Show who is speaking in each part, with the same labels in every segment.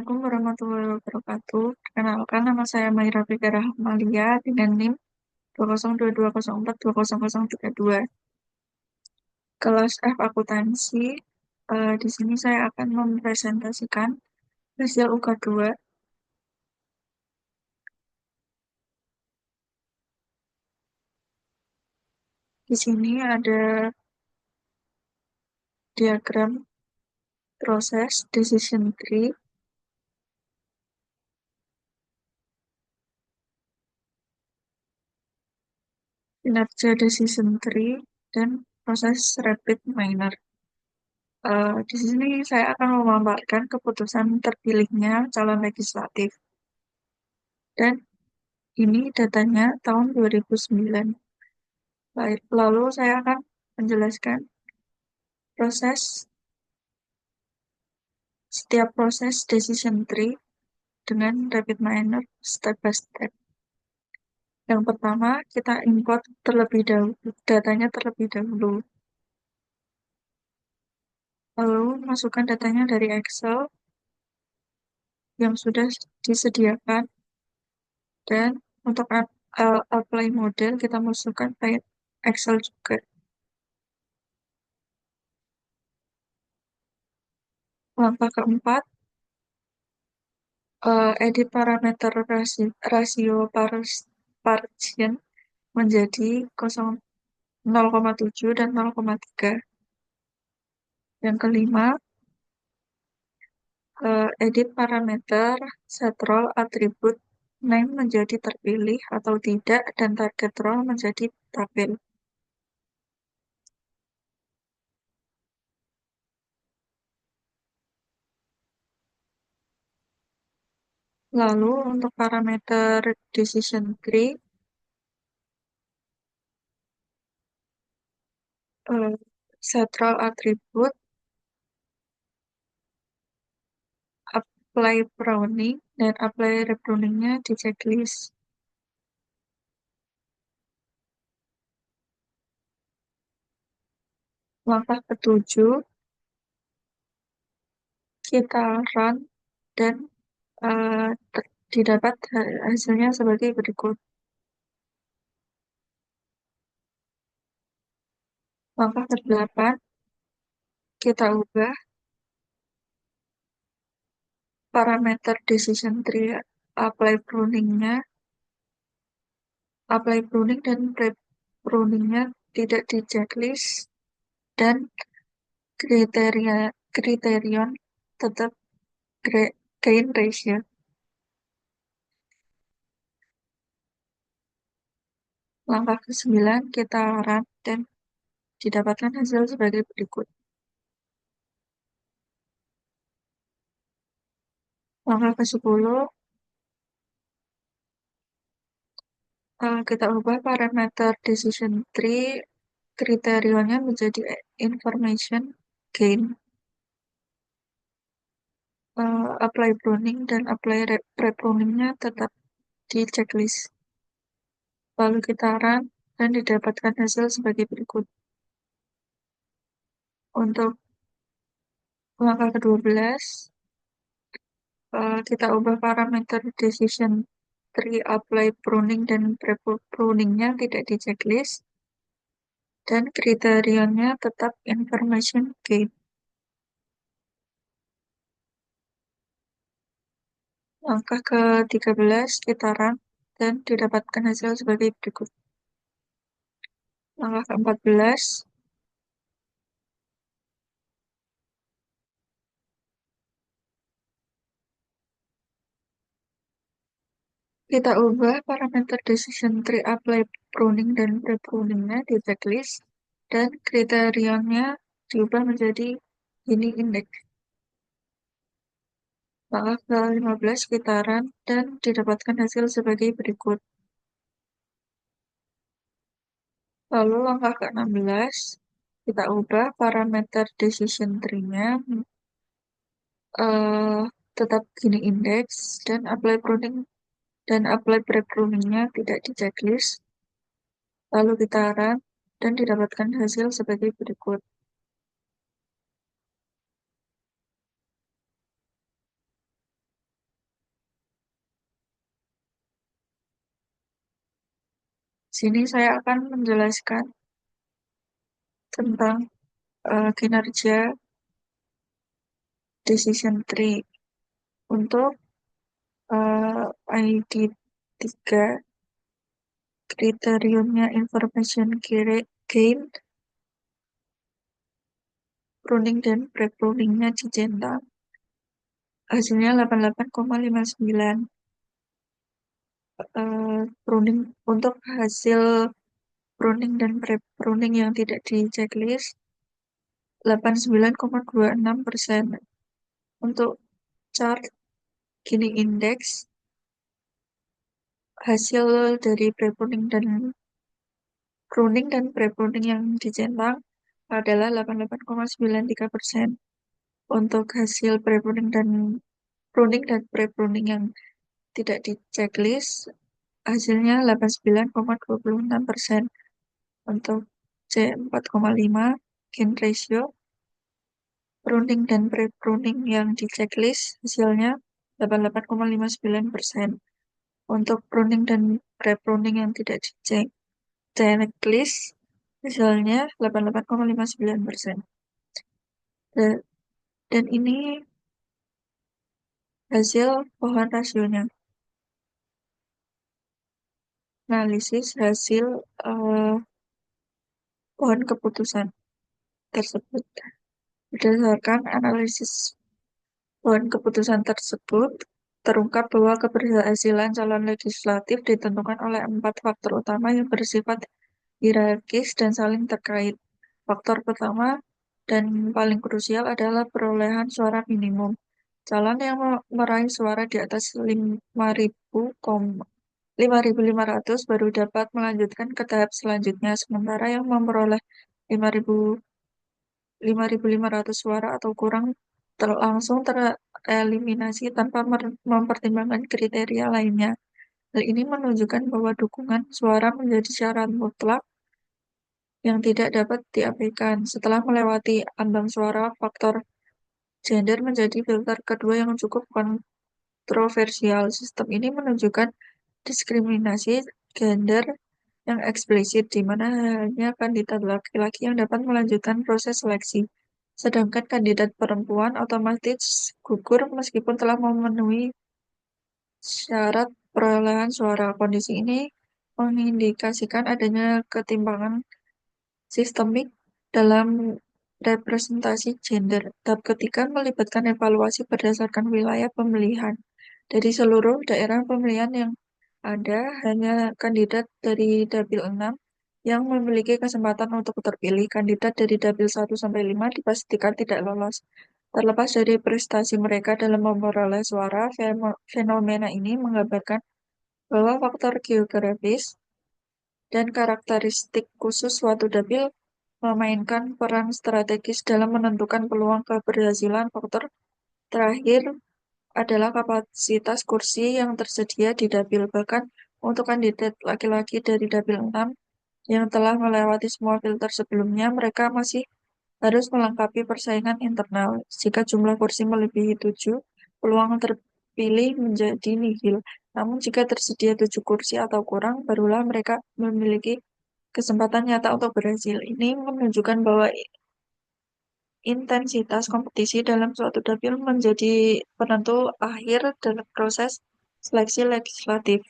Speaker 1: Assalamualaikum warahmatullahi wabarakatuh. Perkenalkan, nama saya Maira Fikira Malia dengan NIM 20220420032. Kelas F akuntansi. Di sini saya akan mempresentasikan hasil UK2. Di sini ada diagram proses decision tree, kinerja decision tree, dan proses rapid minor. Di sini saya akan memaparkan keputusan terpilihnya calon legislatif. Dan ini datanya tahun 2009. Lalu saya akan menjelaskan setiap proses decision tree dengan rapid minor step by step. Yang pertama, kita import terlebih dahulu, datanya terlebih dahulu. Lalu masukkan datanya dari Excel yang sudah disediakan, dan untuk apply model kita masukkan file Excel juga. Langkah keempat, edit parameter rasio Parisian menjadi 0,7 dan 0,3. Yang kelima, edit parameter set role atribut name menjadi terpilih atau tidak dan target role menjadi tabel. Lalu untuk parameter decision tree, set role atribut, apply pruning, dan apply repruningnya di checklist. Langkah ketujuh, kita run dan didapat hasilnya sebagai berikut. Langkah ke-8, kita ubah parameter decision tree apply pruning dan pre-pruningnya tidak di checklist, dan kriterion tetap gain ratio. Langkah ke-9, kita run dan didapatkan hasil sebagai berikut. Langkah ke-10, kita ubah parameter decision tree kriterionnya menjadi information gain. Apply pruning dan apply pre-pruningnya tetap di checklist. Lalu kita run dan didapatkan hasil sebagai berikut. Untuk langkah ke-12, kita ubah parameter decision tree apply pruning dan pre-pruningnya tidak di checklist, dan kriterianya tetap information gain. Langkah ke-13, kita run dan didapatkan hasil sebagai berikut. Langkah ke-14, kita ubah parameter decision tree apply pruning dan pre-pruningnya di checklist, dan kriterianya diubah menjadi Gini index. Langkah ke-15, kita run dan didapatkan hasil sebagai berikut. Lalu langkah ke-16, kita ubah parameter decision tree-nya tetap Gini index, dan apply pruning dan apply pre-pruningnya tidak di checklist. Lalu kita run dan didapatkan hasil sebagai berikut. Sini saya akan menjelaskan tentang kinerja decision tree. Untuk ID 3, kriteriumnya information gain, pruning dan pre-pruningnya dicentang. Hasilnya 88,59. Pruning untuk hasil pruning dan pre-pruning yang tidak di checklist 89,26%. Untuk chart Gini Index, hasil dari pruning dan pre-pruning yang dicentang adalah 88,93%. Untuk hasil pruning dan pre-pruning yang tidak di checklist, hasilnya 89,26%. Untuk C4,5, gain ratio, pruning dan pre-pruning yang di checklist, hasilnya 88,59%. Untuk pruning dan pre-pruning yang tidak di checklist, hasilnya 88,59%. Dan ini hasil pohon rasionya. Analisis hasil pohon keputusan tersebut. Berdasarkan analisis pohon keputusan tersebut, terungkap bahwa keberhasilan calon legislatif ditentukan oleh 4 faktor utama yang bersifat hierarkis dan saling terkait. Faktor pertama dan paling krusial adalah perolehan suara minimum. Calon yang meraih suara di atas 5.500 baru dapat melanjutkan ke tahap selanjutnya, sementara yang memperoleh 5.500 suara atau kurang langsung tereliminasi tanpa mempertimbangkan kriteria lainnya. Hal ini menunjukkan bahwa dukungan suara menjadi syarat mutlak yang tidak dapat diabaikan. Setelah melewati ambang suara, faktor gender menjadi filter kedua yang cukup kontroversial. Sistem ini menunjukkan diskriminasi gender yang eksplisit, di mana hanya kandidat laki-laki yang dapat melanjutkan proses seleksi. Sedangkan kandidat perempuan otomatis gugur meskipun telah memenuhi syarat perolehan suara. Kondisi ini mengindikasikan adanya ketimpangan sistemik dalam representasi gender. Tahap ketiga melibatkan evaluasi berdasarkan wilayah pemilihan. Dari seluruh daerah pemilihan yang ada, hanya kandidat dari Dapil 6 yang memiliki kesempatan untuk terpilih. Kandidat dari Dapil 1-5 dipastikan tidak lolos. Terlepas dari prestasi mereka dalam memperoleh suara, fenomena ini menggambarkan bahwa faktor geografis dan karakteristik khusus suatu dapil memainkan peran strategis dalam menentukan peluang keberhasilan. Faktor terakhir adalah kapasitas kursi yang tersedia di dapil. Bahkan untuk kandidat laki-laki dari Dapil 6 yang telah melewati semua filter sebelumnya, mereka masih harus melengkapi persaingan internal. Jika jumlah kursi melebihi 7, peluang terpilih menjadi nihil. Namun jika tersedia 7 kursi atau kurang, barulah mereka memiliki kesempatan nyata untuk berhasil. Ini menunjukkan bahwa intensitas kompetisi dalam suatu dapil menjadi penentu akhir dalam proses seleksi legislatif.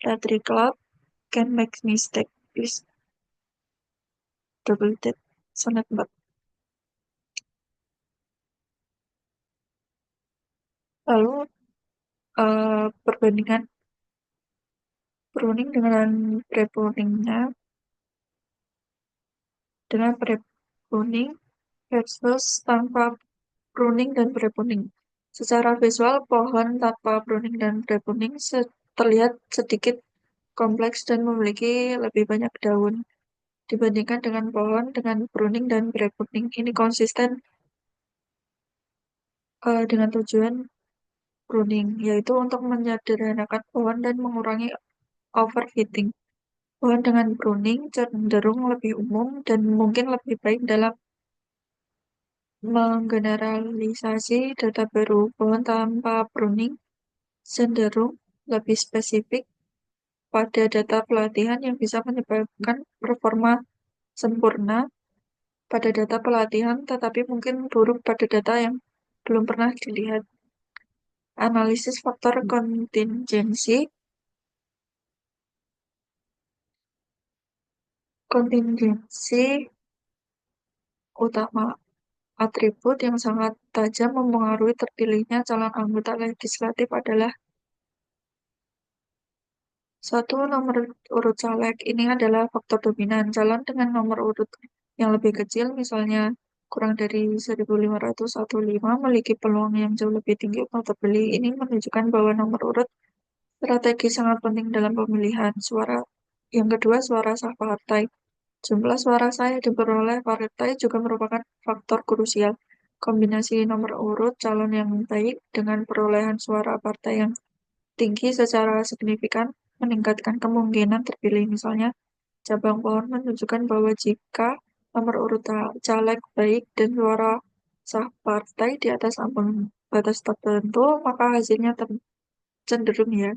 Speaker 1: Rhetoric cloud can make mistake. Please double that. Sonnet 4. Lalu perbandingan pruning dengan pre-pruning versus tanpa pruning dan pre-pruning. Secara visual, pohon tanpa pruning dan pre-pruning terlihat sedikit kompleks dan memiliki lebih banyak daun dibandingkan dengan pohon dengan pruning dan pre-pruning. Ini konsisten dengan tujuan pruning, yaitu untuk menyederhanakan pohon dan mengurangi overfitting. Pohon dengan pruning cenderung lebih umum dan mungkin lebih baik dalam menggeneralisasi data baru. Pohon tanpa pruning cenderung lebih spesifik pada data pelatihan yang bisa menyebabkan performa sempurna pada data pelatihan, tetapi mungkin buruk pada data yang belum pernah dilihat. Analisis faktor kontingensi. Kontingensi utama atribut yang sangat tajam mempengaruhi terpilihnya calon anggota legislatif adalah satu, nomor urut caleg. Ini adalah faktor dominan. Calon dengan nomor urut yang lebih kecil, misalnya kurang dari 1.515, memiliki peluang yang jauh lebih tinggi untuk terpilih. Ini menunjukkan bahwa nomor urut strategi sangat penting dalam pemilihan suara. Yang kedua, suara sah partai. Jumlah suara sah yang diperoleh partai juga merupakan faktor krusial. Kombinasi nomor urut calon yang baik dengan perolehan suara partai yang tinggi secara signifikan meningkatkan kemungkinan terpilih. Misalnya, cabang pohon menunjukkan bahwa jika nomor urut caleg baik dan suara sah partai di atas ambang batas tertentu, maka hasilnya cenderung ya.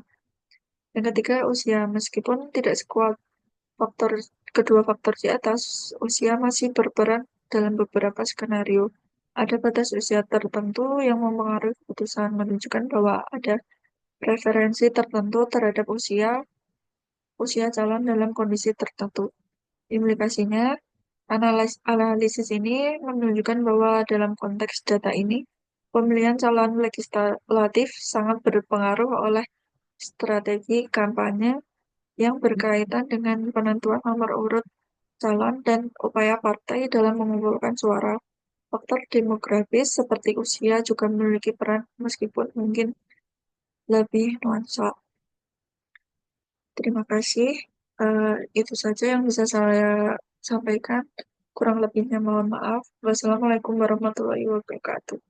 Speaker 1: Yang ketiga, usia. Meskipun tidak sekuat faktor kedua faktor di atas, usia masih berperan dalam beberapa skenario. Ada batas usia tertentu yang mempengaruhi keputusan, menunjukkan bahwa ada preferensi tertentu terhadap usia calon dalam kondisi tertentu. Implikasinya, analisis ini menunjukkan bahwa dalam konteks data ini, pemilihan calon legislatif sangat berpengaruh oleh strategi kampanye yang berkaitan dengan penentuan nomor urut calon dan upaya partai dalam mengumpulkan suara. Faktor demografis seperti usia juga memiliki peran meskipun mungkin lebih nuansa. Terima kasih. Itu saja yang bisa saya sampaikan. Kurang lebihnya mohon maaf. Wassalamualaikum warahmatullahi wabarakatuh.